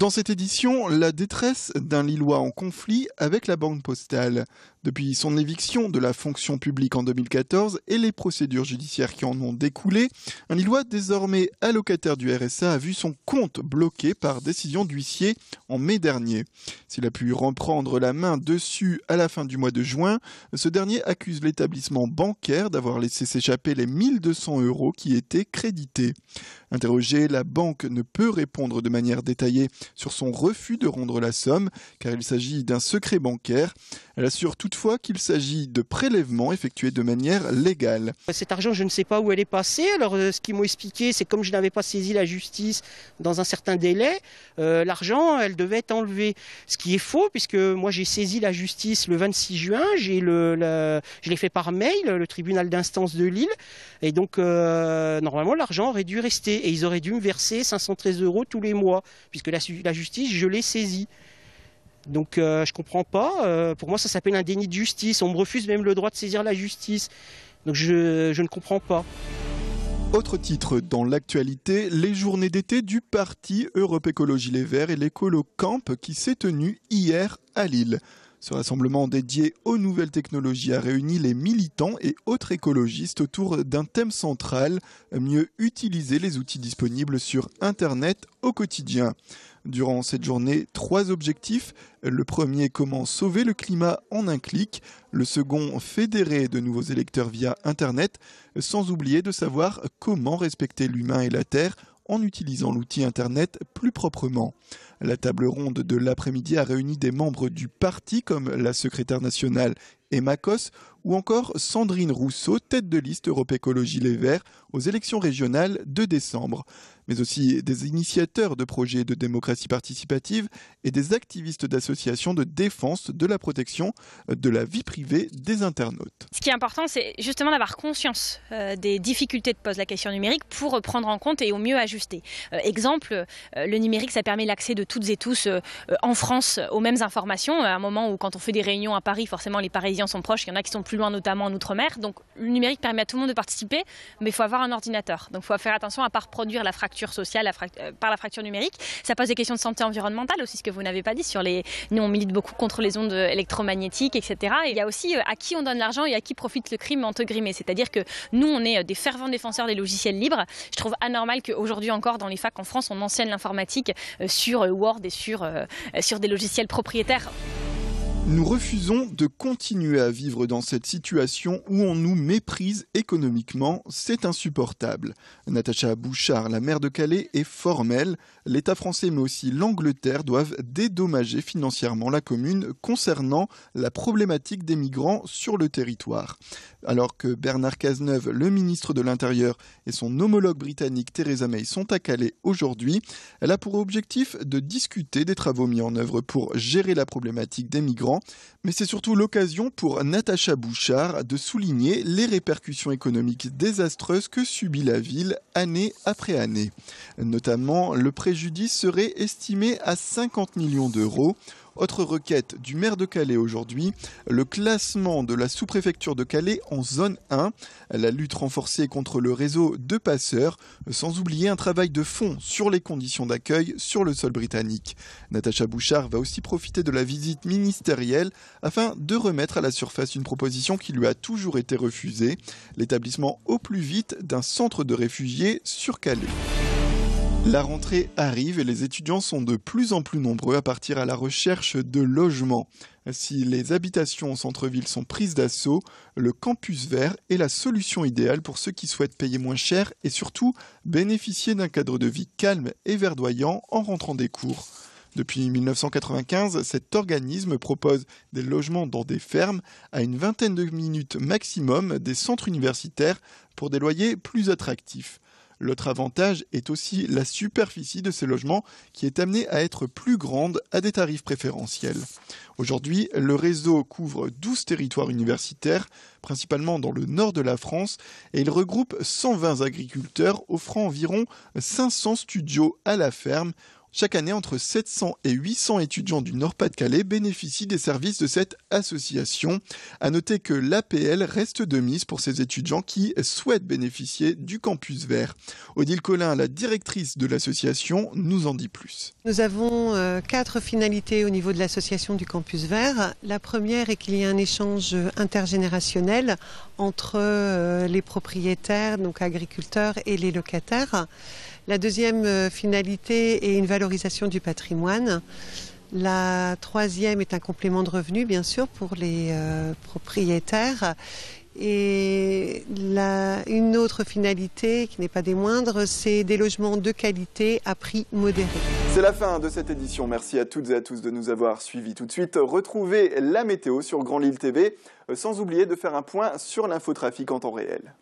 Dans cette édition, la détresse d'un Lillois en conflit avec la Banque Postale. Depuis son éviction de la fonction publique en 2014 et les procédures judiciaires qui en ont découlé, un Lillois désormais allocataire du RSA a vu son compte bloqué par décision d'huissier en mai dernier. S'il a pu reprendre la main dessus à la fin du mois de juin, ce dernier accuse l'établissement bancaire d'avoir laissé s'échapper les 1 200 € qui étaient crédités. Interrogée, la banque ne peut répondre de manière détaillée sur son refus de rendre la somme, car il s'agit d'un secret bancaire. Elle assure toutefois qu'il s'agit de prélèvements effectués de manière légale. Cet argent, je ne sais pas où elle est passée. Alors, ce qu'ils m'ont expliqué, c'est comme je n'avais pas saisi la justice dans un certain délai, l'argent, elle devait être enlevée. Ce qui est faux, puisque moi, j'ai saisi la justice le 26 juin. Je l'ai fait par mail, le tribunal d'instance de Lille. Et donc, normalement, l'argent aurait dû rester. Et ils auraient dû me verser 513 € tous les mois, puisque la justice, je l'ai saisie. Donc je comprends pas, pour moi ça s'appelle un déni de justice, on me refuse même le droit de saisir la justice, donc je ne comprends pas. Autre titre dans l'actualité, les journées d'été du parti Europe Écologie Les Verts et l'Écolo Camp qui s'est tenu hier à Lille. Ce rassemblement dédié aux nouvelles technologies a réuni les militants et autres écologistes autour d'un thème central, mieux utiliser les outils disponibles sur Internet au quotidien. Durant cette journée, 3 objectifs. Le premier, comment sauver le climat en un clic. Le second, fédérer de nouveaux électeurs via Internet, sans oublier de savoir comment respecter l'humain et la terre en utilisant l'outil Internet plus proprement. La table ronde de l'après-midi a réuni des membres du parti comme la secrétaire nationale Emma Cosse ou encore Sandrine Rousseau, tête de liste Europe Écologie Les Verts aux élections régionales de décembre, mais aussi des initiateurs de projets de démocratie participative et des activistes d'associations de défense de la protection de la vie privée des internautes. Ce qui est important, c'est justement d'avoir conscience des difficultés que pose la question numérique pour prendre en compte et au mieux ajuster. Exemple, le numérique, ça permet l'accès de toutes et tous en France aux mêmes informations. À un moment où quand on fait des réunions à Paris, forcément les Parisiens sont proches, il y en a qui sont plus loin, notamment en Outre-mer. Donc le numérique permet à tout le monde de participer, mais il faut avoir un ordinateur. Donc il faut faire attention à ne pas reproduire la fracture sociale par la fracture numérique. Ça pose des questions de santé environnementale aussi, ce que vous n'avez pas dit. Nous, on milite beaucoup contre les ondes électromagnétiques, etc. Et il y a aussi à qui on donne l'argent et à qui profite le crime, entre guillemets. C'est-à-dire que nous, on est des fervents défenseurs des logiciels libres. Je trouve anormal qu'aujourd'hui encore, dans les facs en France, on enseigne l'informatique sur Word et sur des logiciels propriétaires. Nous refusons de continuer à vivre dans cette situation où on nous méprise économiquement. C'est insupportable. Natacha Bouchard, la maire de Calais, est formelle. L'État français mais aussi l'Angleterre doivent dédommager financièrement la commune concernant la problématique des migrants sur le territoire. Alors que Bernard Cazeneuve, le ministre de l'Intérieur, et son homologue britannique Theresa May sont à Calais aujourd'hui, elle a pour objectif de discuter des travaux mis en œuvre pour gérer la problématique des migrants, mais c'est surtout l'occasion pour Natacha Bouchard de souligner les répercussions économiques désastreuses que subit la ville année après année. Notamment, le préjudice serait estimé à 50 millions d'euros. Autre requête du maire de Calais aujourd'hui, le classement de la sous-préfecture de Calais en zone 1, la lutte renforcée contre le réseau de passeurs, sans oublier un travail de fond sur les conditions d'accueil sur le sol britannique. Natacha Bouchard va aussi profiter de la visite ministérielle afin de remettre à la surface une proposition qui lui a toujours été refusée, l'établissement au plus vite d'un centre de réfugiés sur Calais. La rentrée arrive et les étudiants sont de plus en plus nombreux à partir à la recherche de logements. Si les habitations au centre-ville sont prises d'assaut, le campus vert est la solution idéale pour ceux qui souhaitent payer moins cher et surtout bénéficier d'un cadre de vie calme et verdoyant en rentrant des cours. Depuis 1995, cet organisme propose des logements dans des fermes à une vingtaine de minutes maximum des centres universitaires pour des loyers plus attractifs. L'autre avantage est aussi la superficie de ces logements qui est amenée à être plus grande à des tarifs préférentiels. Aujourd'hui, le réseau couvre 12 territoires universitaires, principalement dans le nord de la France, et il regroupe 120 agriculteurs offrant environ 500 studios à la ferme. Chaque année, entre 700 et 800 étudiants du Nord-Pas-de-Calais bénéficient des services de cette association. À noter que l'APL reste de mise pour ces étudiants qui souhaitent bénéficier du campus vert. Odile Collin, la directrice de l'association, nous en dit plus. Nous avons 4 finalités au niveau de l'association du campus vert. La première est qu'il y ait un échange intergénérationnel entre les propriétaires, donc agriculteurs, et les locataires. La deuxième finalité est une valorisation du patrimoine. La troisième est un complément de revenus, bien sûr, pour les propriétaires. Et une autre finalité, qui n'est pas des moindres, c'est des logements de qualité à prix modéré. C'est la fin de cette édition. Merci à toutes et à tous de nous avoir suivis. Tout de suite, retrouvez la météo sur Grand Lille TV, sans oublier de faire un point sur l'infotrafic en temps réel.